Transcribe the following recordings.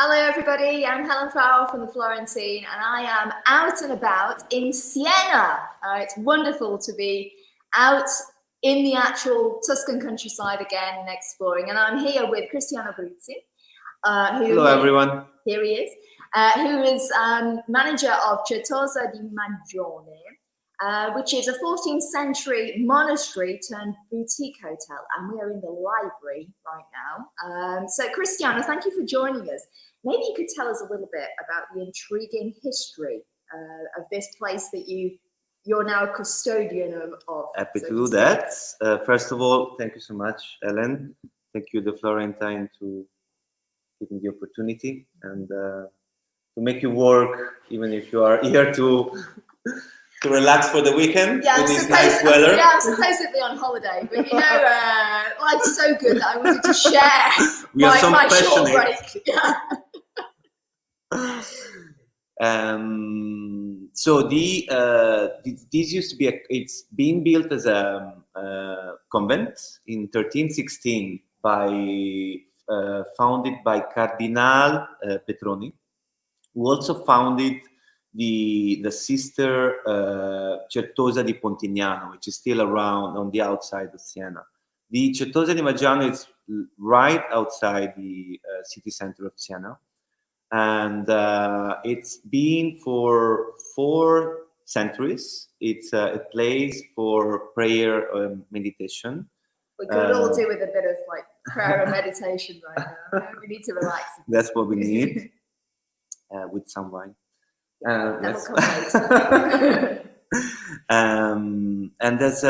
Hello everybody, I'm Helen Farrell from the Florentine and I am out and about in Siena. It's wonderful to be out in the actual Tuscan countryside again and exploring, and I'm here with Cristiano Brizzi. Hello everyone. Here he is, who is manager of Certosa di Maggiano, which is a 14th century monastery turned boutique hotel, and we are in the library right now. So Cristiano, thank you for joining us. Maybe you could tell us a little bit about the intriguing history of this place that you're now a custodian of. Happy to do that. First of all, thank you so much, Ellen. Thank you, the Florentine, to give me the opportunity and to make you work, even if you are here to relax for the weekend with this nice weather. Yeah, I'm supposedly on holiday, but you know, life's so good that I wanted to share my short break. Yeah. So this used to be it's been built as a convent in 1316 founded by Cardinal Petroni, who also founded the sister Certosa di Maggiano, which is still around on the outside of Siena. The Certosa di Maggiano is right outside the city center of Siena. And it's been for 4 centuries. It's a place for prayer and meditation. We could all do with a bit of like prayer and meditation right now. We need to relax. That's what we need, with some wine. That'll come later. And there's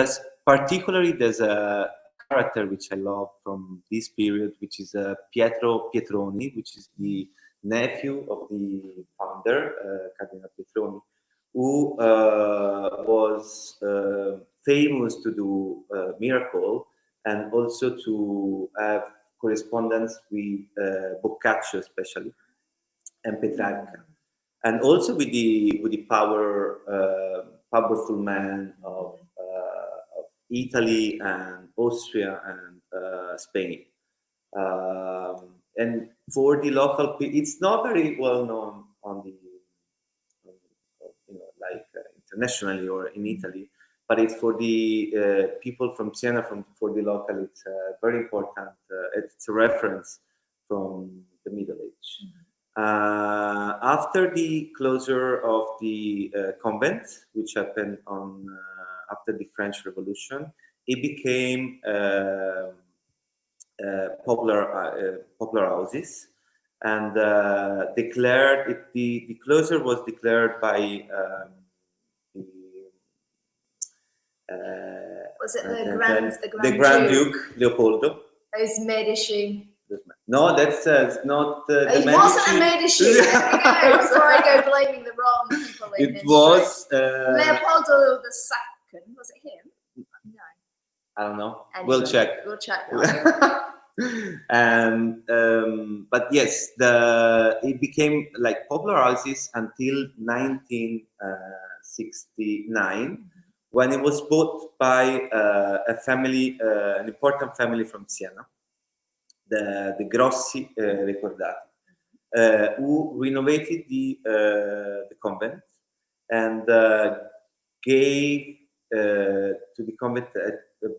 a character which I love from this period, which is Pietro Pietroni, which is the nephew of the founder, Cardinal Petroni, who was famous to do miracle and also to have correspondence with Boccaccio, especially, and Petrarca, and also with the powerful man of Italy and Austria and Spain. And for the local people, it's not very well known on the, internationally or in Italy, but it's for the people from Siena, for the local, it's very important. It's a reference from the Middle Age. After the closure of the convent, which happened after the French Revolution, it became popular houses, and declared the closure was declared by was it the Grand Duke Leopoldo? Those Medici. No, that's not the Medici. It wasn't a Medici. Before I go blaming the wrong people in it was Leopoldo II. Was it him? No. I don't know. Anyway, we'll check. But yes, it became like popular houses until 1969, when it was bought by a family, an important family from Siena, the Grossi Ricordati, who renovated the convent and gave to the convent a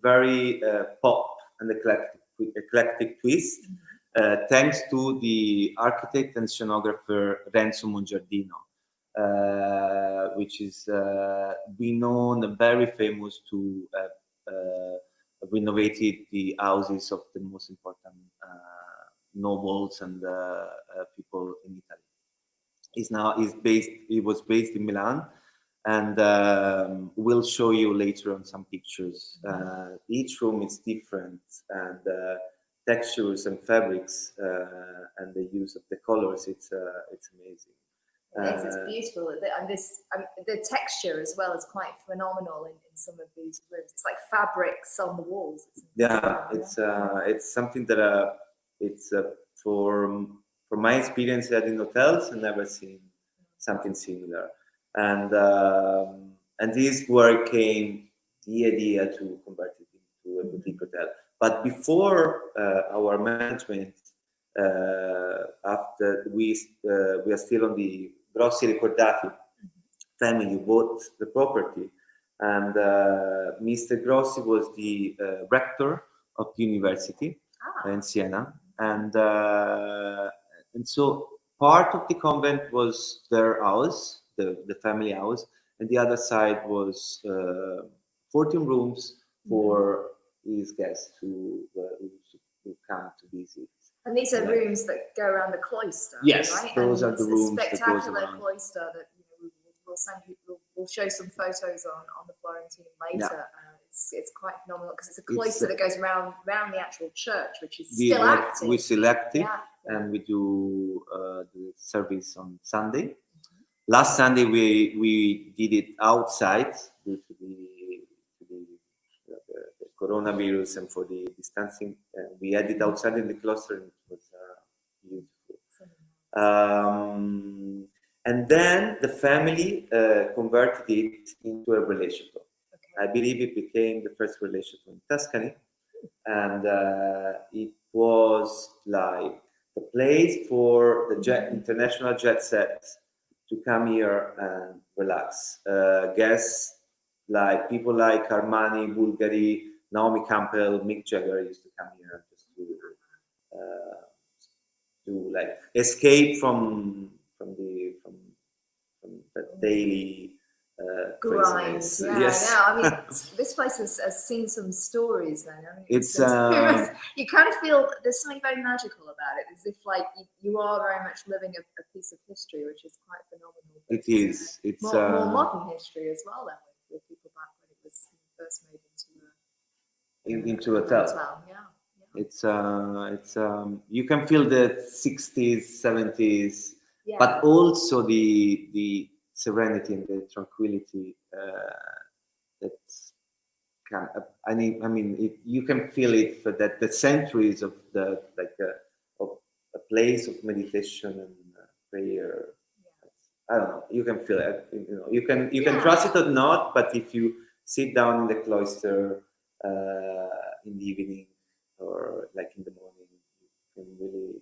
very pop and eclectic twist, thanks to the architect and scenographer Renzo Mongiardino, which is renowned and very famous to renovated the houses of the most important nobles and people in Italy. He was based in Milan, and we'll show you later on some pictures. Each room is different, and textures and fabrics and the use of the colors, it's amazing. It's beautiful, and the texture as well is quite phenomenal in some of these rooms. It's like fabrics on the walls. It's something that from my experience at in hotels, I've never seen something similar. And this is where came the idea to convert it into a boutique hotel. But before our management, after we are still on the Grossi Ricordati family who bought the property, and Mr. Grossi was the rector of the university in Siena, and so part of the convent was their house, the family house, and the other side was 14 rooms for his guests who come to visit. And these are rooms that go around the cloister. Yes, right? those and are the rooms that goes spectacular around. Cloister that we'll send you. We'll show some photos on the Florentine later. It's quite phenomenal because it's a cloister that goes around the actual church, which is still active. We select it, and we do the service on Sunday. Last Sunday we did it outside due to the coronavirus and for the distancing. We had it outside in the cloister, and it was beautiful. And then the family converted it into a relation shop. I believe it became the first relation shop in Tuscany, and it was like the place for the international jet set to come here and relax. Guests like people like Armani, Bulgari, Naomi Campbell, Mick Jagger used to come here just to like escape from the daily grinds. Yes. I mean, this place has seen some stories. Then I mean, it's you kind of feel there's something very magical about it, as if like you are very much living a piece of history, which is quite phenomenal. But, it is. It's more modern history as well. Then with people back when it was first made into a hotel. It's you can feel the 60s, 70s, but also the serenity and the tranquility that's I mean you can feel it for that the centuries of the of a place of meditation and prayer. I don't know, you can feel it, you can trust it or not, but if you sit down in the cloister in the evening or like in the morning, you can really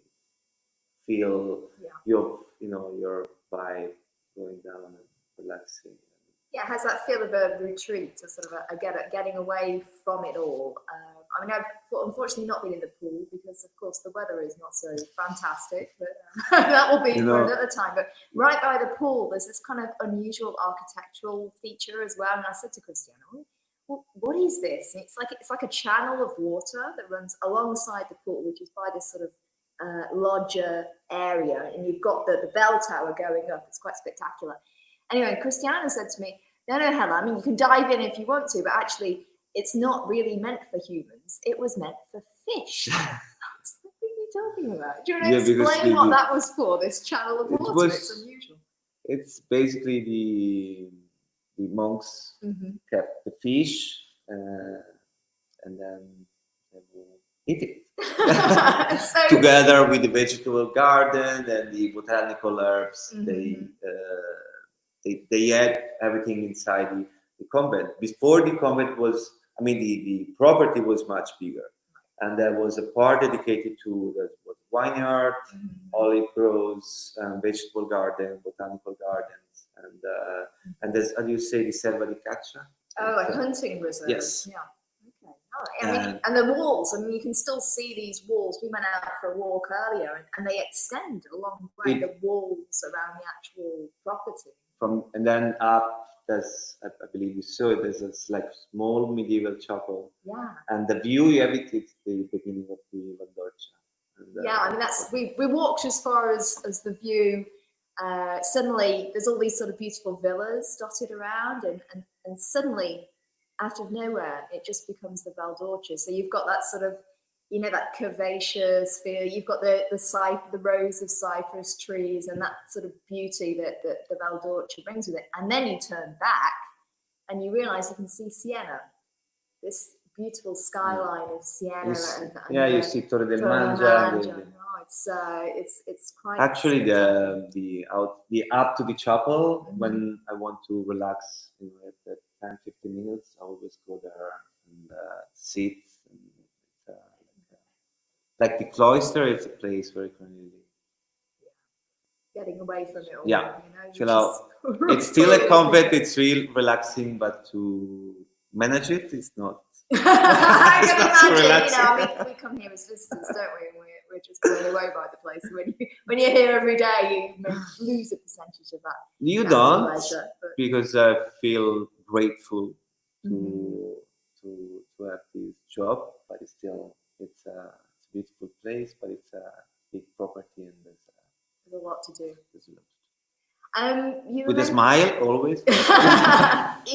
feel your vibe going down and relaxing. It has that feel of a retreat, a sort of a getting away from it all. I mean, I've unfortunately not been in the pool because, of course, the weather is not so fantastic, but that will be for another time. But right by the pool, there's this kind of unusual architectural feature as well. And I said to Cristiano, well, what is this? And it's like a channel of water that runs alongside the pool, which is by this sort of loggia area, and you've got the bell tower going up. It's quite spectacular. Anyway, Cristiano said to me, no, Helen, I mean, you can dive in if you want to, but actually it's not really meant for humans. It was meant for fish. What are you talking about? Do you want to explain what that was for, this channel of water? It's unusual. It's basically the monks kept the fish and then they will eat it. Together with the vegetable garden and the botanical herbs. They had everything inside the convent. Before the convent was, I mean, the property was much bigger. And there was a part dedicated to the vineyard, olive groves, vegetable garden, botanical gardens, and there's, how do you say, the Selva di Caccia? Oh, a hunting reserve. Yes. Yeah. Okay. And the walls, I mean, you can still see these walls. We went out for a walk earlier, and they extend a long way, the walls around the actual property. And then up, there's, I believe you saw it, there's this like small medieval chapel. Yeah. And the view you have it's the beginning of the Valdorcia. I mean, that's we walked as far as the view. Suddenly, there's all these sort of beautiful villas dotted around, and suddenly, out of nowhere, it just becomes the Valdorcia. So you've got that sort of, that curvaceous feel. You've got the rows of cypress trees and that sort of beauty that the Valdorcia brings with it. And then you turn back and you realise you can see Siena, this beautiful skyline of Siena. You see Torre del Mangia. It's quite. Actually, the up to the chapel, when I want to relax, at 10-15 minutes, I always go there and sit. And like the cloister, it's a place where you can really getting away from it all. Yeah. You know, it's still a comfort. It's real relaxing, but to manage it is not. I It's can not so imagine, you know, relaxing. we come here as visitors, don't we? And we're just blown away by the place. When you're here every day, you may lose a percentage of that. You that don't, pleasure, but because I feel grateful Mhm. to have this job, but it's a beautiful place, but it's a big property, and There's a lot to do. there's a lot. You With a remember- smile, always.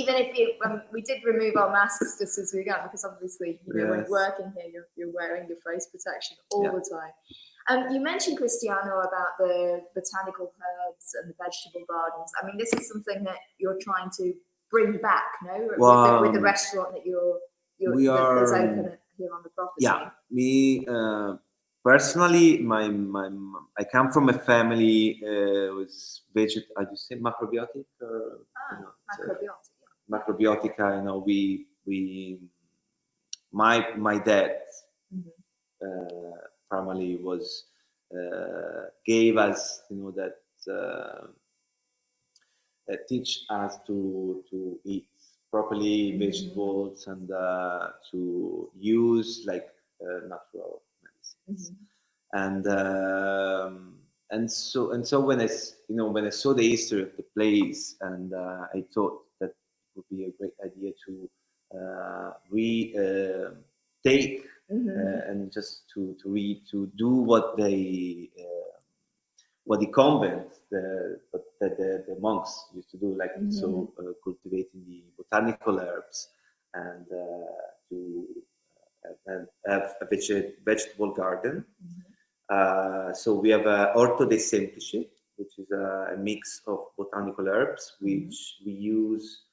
Even if we did remove our masks just as we got, because obviously, you know, when Yes. working here, you're wearing your face protection all Yeah. the time. You mentioned, Cristiano, about the botanical herbs and the vegetable gardens. I mean, this is something that you're trying to bring back, no? With the restaurant that that's open here on the property. Yeah, me personally, I come from a family with how do you say macrobiotic or Macrobiotic. macrobiotica? You know, my dad primarily was gave us, you know, that teach us to eat properly vegetables and to use like natural medicines. And so when I saw the history of the place, and I thought that it would be a great idea to take and just to do what the convent, the monks used to do, like cultivating the botanical herbs and to have a vegetable garden. So we have Orto dei Semplici, which is a mix of botanical herbs, which we use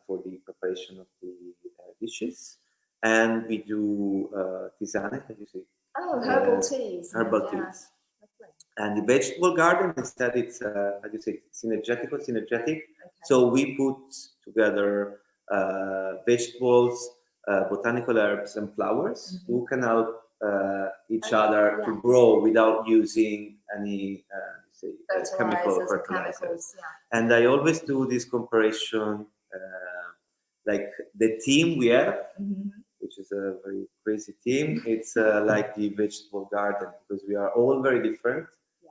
for the preparation of the dishes, and we do tisane, as you say. Oh, herbal teas. Herbal teas. And the vegetable garden, instead, it's how do you say, synergetic. Okay. So we put together vegetables, botanical herbs, and flowers who can help each other to grow without using any chemical fertilizers. And I always do this comparison, like the team we have, which is a very crazy team. It's like the vegetable garden, because we are all very different,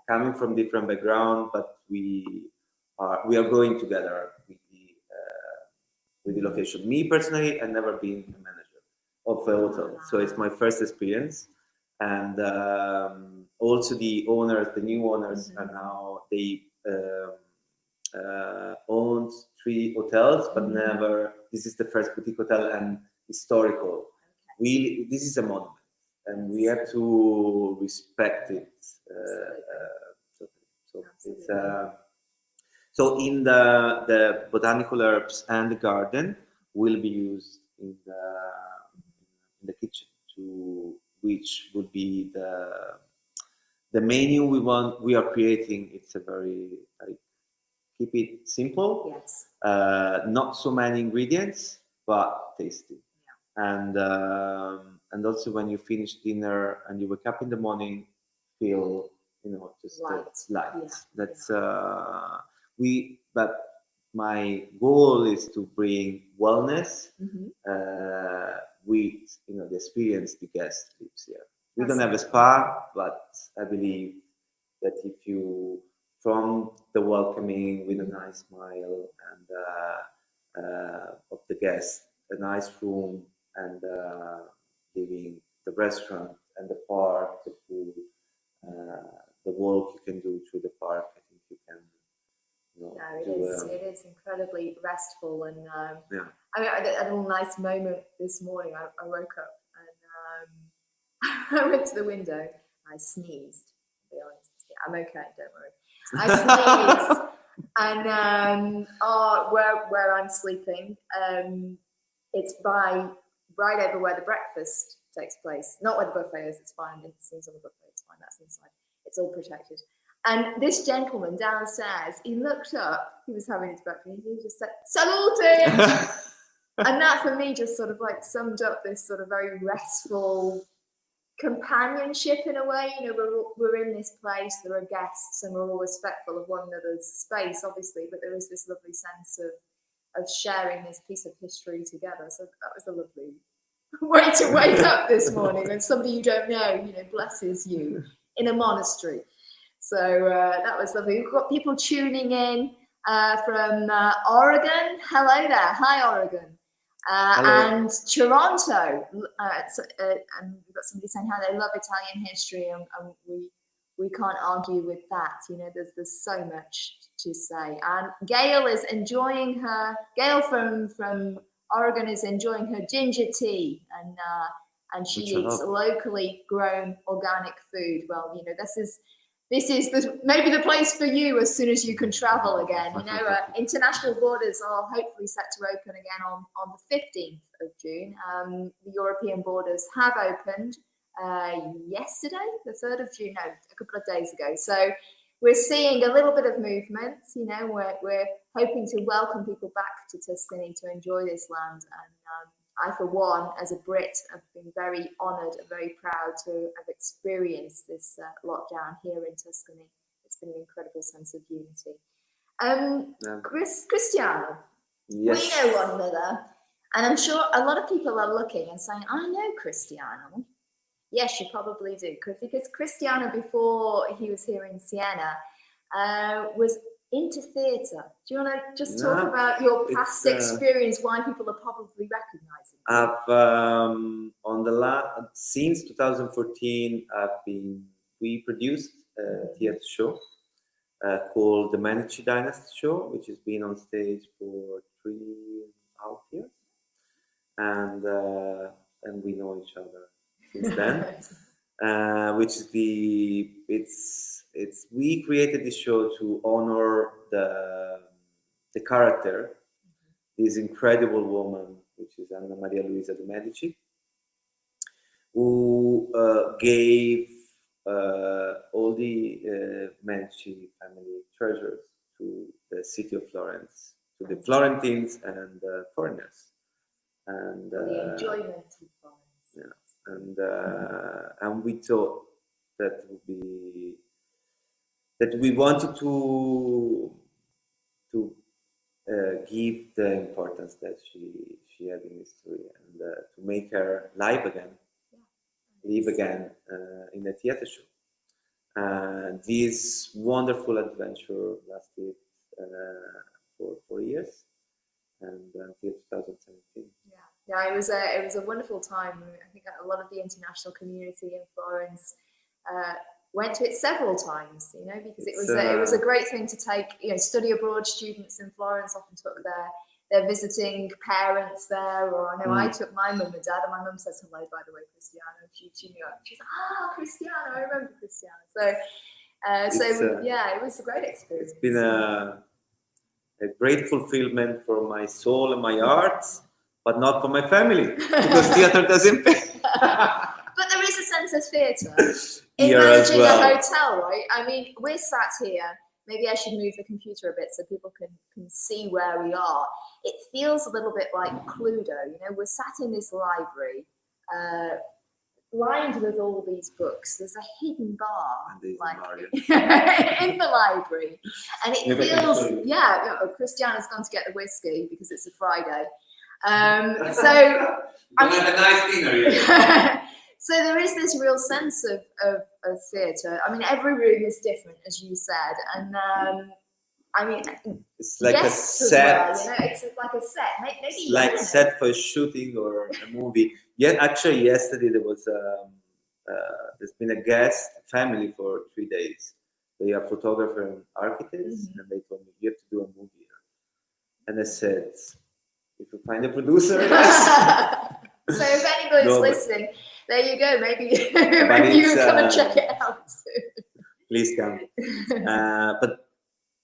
coming from different background, but we are going together with the location. Me personally, I've never been a manager of a hotel, so it's my first experience. And also the new owners are now, they owned 3 hotels, but never. This is the first boutique hotel and historical. This is a monument, and we have to respect it. So in the botanical herbs and the garden will be used in the kitchen, which would be the menu we are creating. It's a very keep it simple. Yes. Not so many ingredients, but tasty. And also when you finish dinner and you wake up in the morning, feel just light. That's but my goal is to bring wellness with the experience the guest lives here. We don't have a spa, but I believe that if you, from the welcoming with a nice smile and of the guest, a nice room, and living the restaurant and the park, the pool, the walk you can do through the park, I think you can. It is incredibly restful, and I mean, I had a nice moment this morning. I woke up and I went to the window. I sneezed. To be honest, I'm okay. Don't worry. I sneezed, and where I'm sleeping, it's right over where the breakfast takes place. Not where the buffet is. It's fine. If it sneezes on the buffet, it's fine. That's inside. It's all protected. And this gentleman downstairs, he looked up. He was having his breakfast. He just said, "Salute!" And that, for me, just sort of like summed up this sort of very restful companionship in a way. You know, we're in this place, there are guests, and we're all respectful of one another's space, obviously, but there is this lovely sense of sharing this piece of history together. So that was a lovely way to wake up this morning when somebody you don't know, you know, blesses you in a monastery. So that was lovely. We've got people tuning in from Oregon. Hello there. Hi, Oregon. And Toronto. And we've got somebody saying how they love Italian history, and we can't argue with that. You know, there's so much to say. And Gail is enjoying Gail from Oregon is enjoying her ginger tea, and she eats locally grown organic food. Well, you know, this is maybe the place for you as soon as you can travel again. You know, international borders are hopefully set to open again on the 15th of June. The European borders have opened yesterday, the 3rd of June, no, a couple of days ago. So we're seeing a little bit of movement. You know, we're hoping to welcome people back to Tuscany to enjoy this land. And I, for one, as a Brit, have been very honoured and very proud to have experienced this lockdown here in Tuscany. It's been an incredible sense of unity. Cristiano, yes. We know one another, and I'm sure a lot of people are looking and saying, I know Cristiano. Yes, you probably do, because Cristiano, before he was here in Siena, was into theatre. Do you want to just talk about your past experience, why people are probably recognizing you? I've since 2014 we produced a theatre show called the Medici Dynasty Show, which has been on stage for 3.5 years, and we know each other since then. Which is we created this show to honor the character, this incredible woman, which is Anna Maria Luisa de' Medici, who gave all the Medici family treasures to the city of Florence, to the Florentines and foreigners, and the enjoyment of Florence. Yeah, and we thought that we wanted to give the importance that she had in history, and to make her live again in a theatre show. This wonderful adventure lasted for 4 years, and until 2017. Yeah, it was a wonderful time. I think a lot of the international community in Florence went to it several times, you know, because it was a great thing to take. You know, study abroad students in Florence often took their visiting parents there, or I know I took my mum and dad, and my mum says hello, by the way, Cristiano. She knew it. She's like, Cristiano, I remember Cristiano. So yeah, it was a great experience. It's been a great fulfillment for my soul and my heart, but not for my family, because theatre doesn't pay. But there is a sense of theatre in managing a hotel, right? I mean, we're sat here. Maybe I should move the computer a bit so people can see where we are. It feels a little bit like Cluedo. You know, we're sat in this library, lined with all these books. There's a hidden bar in the library, and it feels Cristiano's gone to get the whiskey because it's a Friday. So have a nice dinner. So there is this real sense of theatre. I mean, every room is different, as you said, and I mean, it's like a set. Well, you know, it's like a set. Maybe it's like a set for a shooting or a movie. Yeah, actually, yesterday there was there's been a guest family for 3 days. They are photographer and architects, and they told me you have to do a movie here. And I said, if you find a producer, yes. So if anybody's listening, there you go. Maybe you can come and check it out too. Please come. But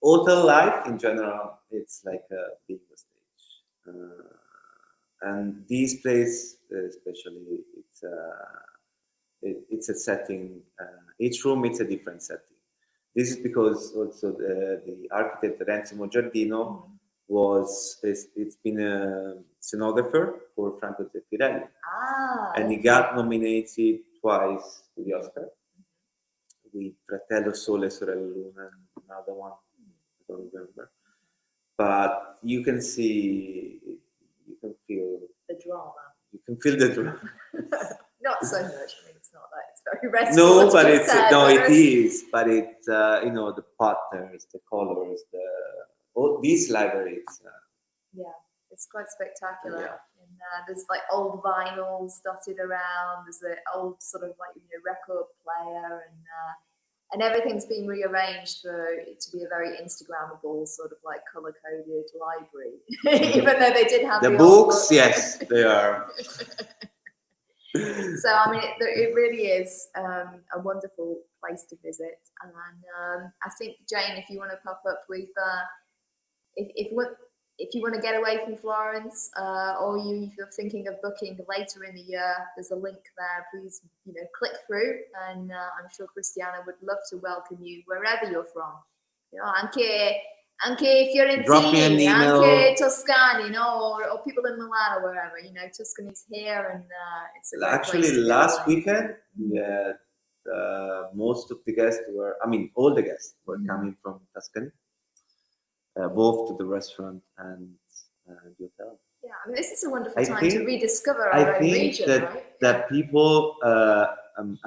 hotel life in general, it's like a big stage. And this place, especially, it's a setting. Each room, it's a different setting. This is because also the architect Renzo Giardino it's been a scenographer for Franco Zeffirelli, and he got nominated twice with the Oscar, with Fratello Sole, Sorella Luna, and another one, I don't remember. But you can see, you can feel the drama. You can feel the drama. Not so much. I mean, it's not like it's very restful. No, but it's it is. But it's the patterns, the colors, all these libraries. Yeah, it's quite spectacular. Yeah. And there's like old vinyls dotted around. There's an old sort of like record player, and everything's been rearranged for it to be a very Instagrammable sort of like color-coded library. Even though they did have the the books, yes, they are. So I mean, it really is a wonderful place to visit, and I think Jane, if you want to pop up with, if you want to get away from Florence, or if you're thinking of booking later in the year, there's a link there. Please, click through, and I'm sure Cristiano would love to welcome you wherever you're from. Anche Fiorentini, anche Toscani, or people in Milan or wherever. Tuscany's here, and it's a great Actually, place to last weekend, we had most of the guests all the guests were coming from Tuscany, both to the restaurant and the hotel. Yeah, I mean, this is a wonderful time to rediscover our own region, right? That people,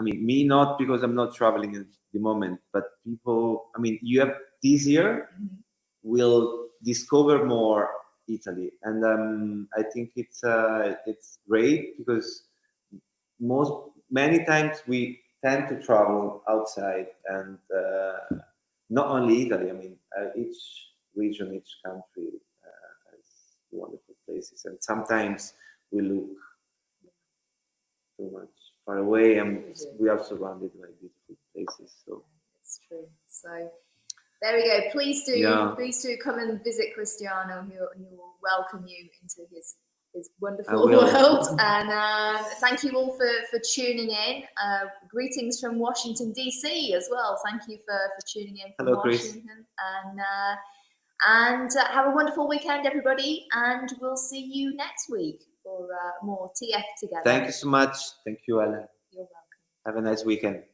me not because I'm not traveling at the moment, but people, you have this year will discover more Italy, and I think it's great because many times we tend to travel outside, and not only Italy. Each region, each country has wonderful places, and sometimes we look too much far away, and we are surrounded by beautiful places. So it's true. So there we go. Please do come and visit Cristiano. He will welcome you into his wonderful world. And thank you all for tuning in. Greetings from Washington, D.C. as well. Thank you for tuning in from Washington. Chris. And have a wonderful weekend, everybody. And we'll see you next week for more TF Together. Thank you so much. Thank you, Ellen. You're welcome. Have a nice weekend.